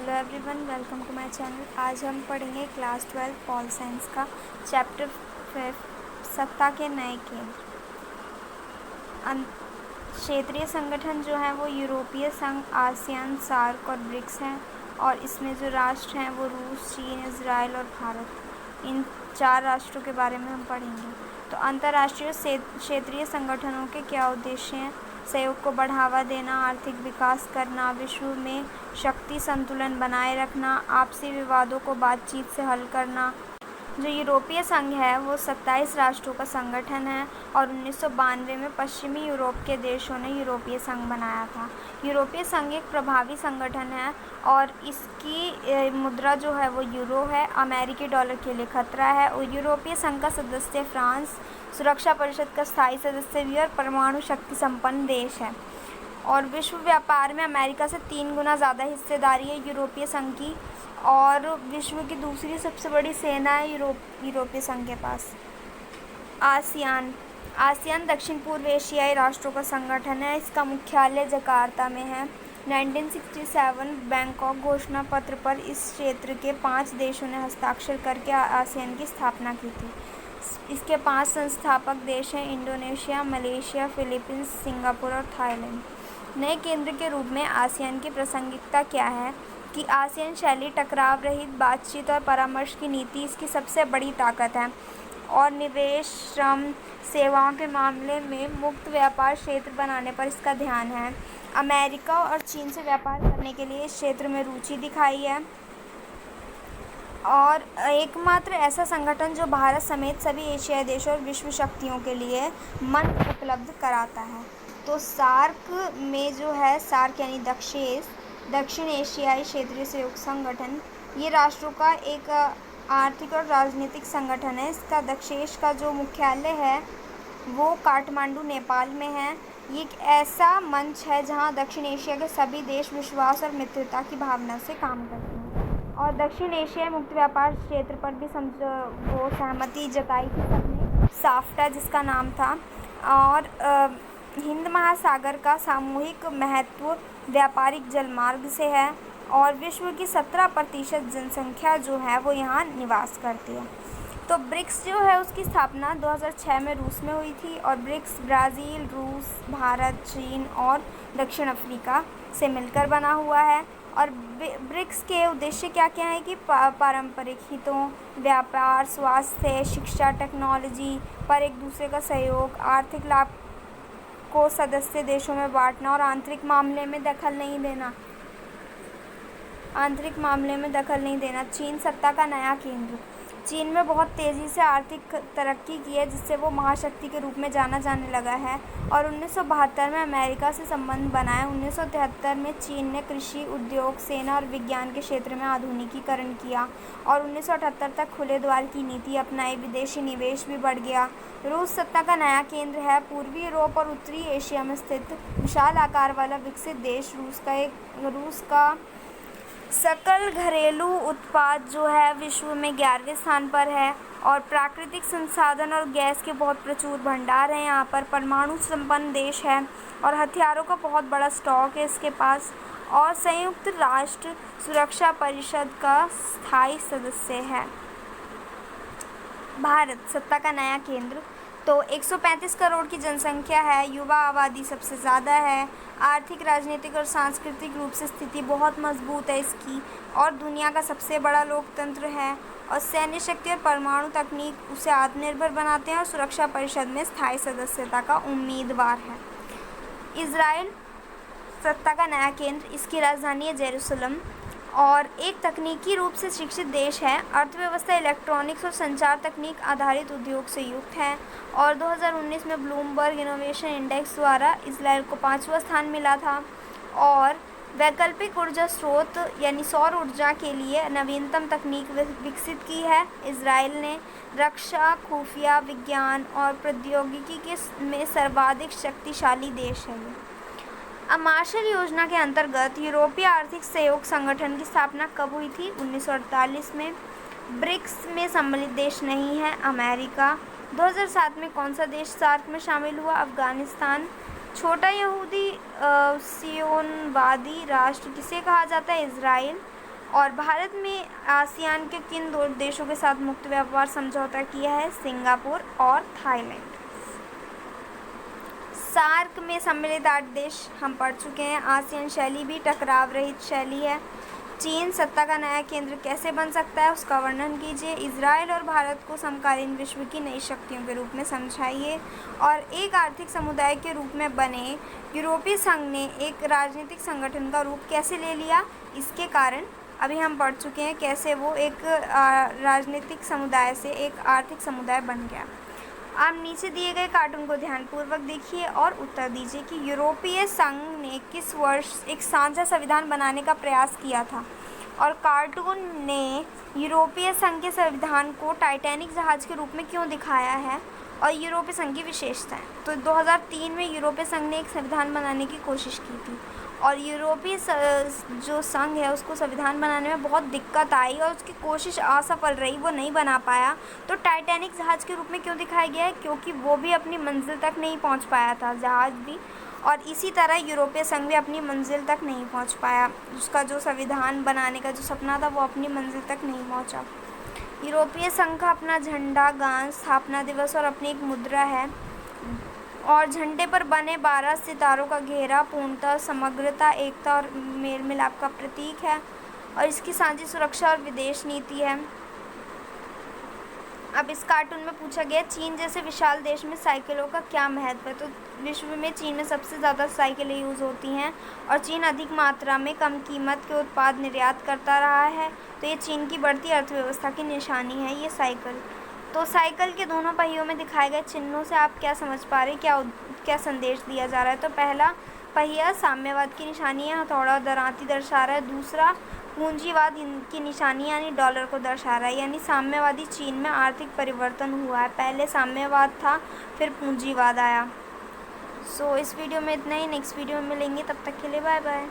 Hello everyone, welcome to my channel. आज हम पढ़ेंगे क्लास 12 पॉल साइंस का चैप्टर 5 सत्ता के नए केंद्र। क्षेत्रीय संगठन जो है वो यूरोपीय संघ, आसियान, सार्क और ब्रिक्स हैं। और इसमें जो राष्ट्र हैं वो रूस, चीन, इजराइल और भारत। इन 4 राष्ट्रों के बारे में हम पढ़ेंगे। तो अंतर्राष्ट्रीय क्षेत्रीय संगठनों के क्या उद्देश्य हैं? सहयोग को बढ़ावा देना, आर्थिक विकास करना, विश्व में शक्ति संतुलन बनाए रखना, आपसी विवादों को बातचीत से हल करना। जो यूरोपीय संघ है वो 27 राष्ट्रों का संगठन है और 1992 में पश्चिमी यूरोप के देशों ने यूरोपीय संघ बनाया था। यूरोपीय संघ एक प्रभावी संगठन है और इसकी मुद्रा जो है वो यूरो है। अमेरिकी डॉलर के लिए खतरा है। और यूरोपीय संघ का सदस्य फ्रांस सुरक्षा परिषद का स्थायी सदस्य भी और परमाणु शक्ति संपन्न देश है। और विश्व व्यापार में अमेरिका से 3 गुना ज़्यादा हिस्सेदारी है यूरोपीय संघ की। और विश्व की दूसरी सबसे बड़ी सेना है यूरोपीय संघ के पास। आसियान दक्षिण पूर्व एशियाई राष्ट्रों का संगठन है। इसका मुख्यालय जकार्ता में है। 1967 बैंकॉक घोषणा पत्र पर इस क्षेत्र के 5 देशों ने हस्ताक्षर करके आसियान की स्थापना की थी। इसके 5 संस्थापक देश हैं: इंडोनेशिया, मलेशिया, फिलीपींस, सिंगापुर और थाईलैंड। नए केंद्र के रूप में आसियान की प्रासंगिकता क्या है कि आसियान शैली टकराव रहित बातचीत और परामर्श की नीति इसकी सबसे बड़ी ताकत है। और निवेश, श्रम, सेवाओं के मामले में मुक्त व्यापार क्षेत्र बनाने पर इसका ध्यान है। अमेरिका और चीन से व्यापार करने के लिए इस क्षेत्र में रुचि दिखाई है। और एकमात्र ऐसा संगठन जो भारत समेत सभी एशियाई देशों और विश्व शक्तियों के लिए मंच उपलब्ध कराता है। तो सार्क में जो है, सार्क यानी दक्षिण एशियाई क्षेत्रीय सहयोग संगठन, ये राष्ट्रों का एक आर्थिक और राजनीतिक संगठन है। इसका दक्षेश का जो मुख्यालय है वो काठमांडू, नेपाल में है। ये एक ऐसा मंच है जहां दक्षिण एशिया के सभी देश विश्वास और मित्रता की भावना से काम करते हैं। और दक्षिण एशिया मुक्त व्यापार क्षेत्र पर भी वो सहमति जताई थी सबने, साफ्टा जिसका नाम था। और हिंद महासागर का सामूहिक महत्व व्यापारिक जलमार्ग से है। और विश्व की 17% जनसंख्या जो है वो यहाँ निवास करती है। तो ब्रिक्स जो है उसकी स्थापना 2006 में रूस में हुई थी। और ब्रिक्स ब्राज़ील, रूस, भारत, चीन और दक्षिण अफ्रीका से मिलकर बना हुआ है। और ब्रिक्स के उद्देश्य क्या क्या है कि पारंपरिक हितों, व्यापार, स्वास्थ्य, शिक्षा, टेक्नोलॉजी पर एक दूसरे का सहयोग, आर्थिक लाभ को सदस्य देशों में बांटना और आंतरिक मामले में दखल नहीं देना। चीन सत्ता का नया केंद्र। चीन में बहुत तेज़ी से आर्थिक तरक्की की है जिससे वो महाशक्ति के रूप में जाना जाने लगा है। और 1972 में अमेरिका से संबंध बनाए। 1973 में चीन ने कृषि, उद्योग, सेना और विज्ञान के क्षेत्र में आधुनिकीकरण किया। और 1978 तक खुले द्वार की नीति अपनाई। विदेशी निवेश भी बढ़ गया। रूस सत्ता का नया केंद्र है। पूर्वी यूरोप और उत्तरी एशिया में स्थित विशाल आकार वाला विकसित देश रूस का सकल घरेलू उत्पाद जो है विश्व में 11वें स्थान पर है। और प्राकृतिक संसाधन और गैस के बहुत प्रचुर भंडार हैं यहाँ पर। परमाणु संपन्न देश है और हथियारों का बहुत बड़ा स्टॉक है इसके पास। और संयुक्त राष्ट्र सुरक्षा परिषद का स्थायी सदस्य है। भारत सत्ता का नया केंद्र। तो 135 करोड़ की जनसंख्या है। युवा आबादी सबसे ज़्यादा है। आर्थिक, राजनीतिक और सांस्कृतिक रूप से स्थिति बहुत मजबूत है इसकी। और दुनिया का सबसे बड़ा लोकतंत्र है। और सैन्य शक्ति और परमाणु तकनीक उसे आत्मनिर्भर बनाते हैं और सुरक्षा परिषद में स्थायी सदस्यता का उम्मीदवार है। इजराइल सत्ता का नया केंद्र। इसकी राजधानी है जेरूसलम और एक तकनीकी रूप से शिक्षित देश है। अर्थव्यवस्था इलेक्ट्रॉनिक्स और संचार तकनीक आधारित उद्योग से युक्त है। और 2019 में ब्लूमबर्ग इनोवेशन इंडेक्स द्वारा इजराइल को 5वां स्थान मिला था। और वैकल्पिक ऊर्जा स्रोत यानी सौर ऊर्जा के लिए नवीनतम तकनीक विकसित की है इजराइल ने। रक्षा, खुफिया, विज्ञान और प्रौद्योगिकी में सर्वाधिक शक्तिशाली देश है ये। अब मार्शल योजना के अंतर्गत यूरोपीय आर्थिक सहयोग संगठन की स्थापना कब हुई थी? 1948 में। ब्रिक्स में सम्मिलित देश नहीं है अमेरिका। 2007 में कौन सा देश सार्क में शामिल हुआ? अफगानिस्तान। छोटा यहूदी सियोनवादी राष्ट्र किसे कहा जाता है? इजराइल। और भारत में आसियान के किन दो देशों के साथ मुक्त व्यापार समझौता किया है? सिंगापुर और थाईलैंड। सार्क में सम्मिलित 8 देश हम पढ़ चुके हैं। आसियान शैली भी टकराव रहित शैली है। चीन सत्ता का नया केंद्र कैसे बन सकता है, उसका वर्णन कीजिए। इजराइल और भारत को समकालीन विश्व की नई शक्तियों के रूप में समझाइए। और एक आर्थिक समुदाय के रूप में बने यूरोपीय संघ ने एक राजनीतिक संगठन का रूप कैसे ले लिया, इसके कारण अभी हम पढ़ चुके हैं कैसे वो एक राजनीतिक समुदाय से एक आर्थिक समुदाय बन गया। आप नीचे दिए गए कार्टून को ध्यानपूर्वक देखिए और उत्तर दीजिए कि यूरोपीय संघ ने किस वर्ष एक साझा संविधान बनाने का प्रयास किया था। और कार्टून ने यूरोपीय संघ के संविधान को टाइटैनिक जहाज के रूप में क्यों दिखाया है और यूरोपीय संघ की विशेषताएं। तो 2003 में यूरोपीय संघ ने एक संविधान बनाने की कोशिश की थी और यूरोपीय जो संघ है उसको संविधान बनाने में बहुत दिक्कत आई और उसकी कोशिश असफल रही, वो नहीं बना पाया। तो टाइटैनिक जहाज़ के रूप में क्यों दिखाया गया है? क्योंकि वो भी अपनी मंजिल तक नहीं पहुंच पाया था, जहाज़ भी, और इसी तरह यूरोपीय संघ भी अपनी मंजिल तक नहीं पहुंच पाया। उसका जो संविधान बनाने का जो सपना था वो अपनी मंजिल तक नहीं पहुँचा। यूरोपीय संघ का अपना झंडा, गान, स्थापना दिवस और अपनी एक मुद्रा है और झंडे पर बने 12 सितारों का घेरा पूर्णतः समग्रता, एकता और मेल मिलाप का प्रतीक है और इसकी साझी सुरक्षा और विदेश नीति है। अब इस कार्टून में पूछा गया चीन जैसे विशाल देश में साइकिलों का क्या महत्व है। तो विश्व में चीन में सबसे ज़्यादा साइकिलें यूज़ होती हैं और चीन अधिक मात्रा में कम कीमत के उत्पाद निर्यात करता रहा है। तो ये चीन की बढ़ती अर्थव्यवस्था की निशानी है ये साइकिल। तो साइकिल के दोनों पहियों में दिखाए गए चिन्हों से आप क्या समझ पा रहे हैं, क्या संदेश दिया जा रहा है? तो पहला पहिया साम्यवाद की निशानी है, हथौड़ा दरांती दर्शा रहा है। दूसरा पूंजीवाद की निशानी यानी डॉलर को दर्शा रहा है, यानी साम्यवादी चीन में आर्थिक परिवर्तन हुआ है। पहले साम्यवाद था, फिर पूंजीवाद आया। इस वीडियो में इतना ही। नेक्स्ट वीडियो में मिलेंगे, तब तक के लिए बाय बाय।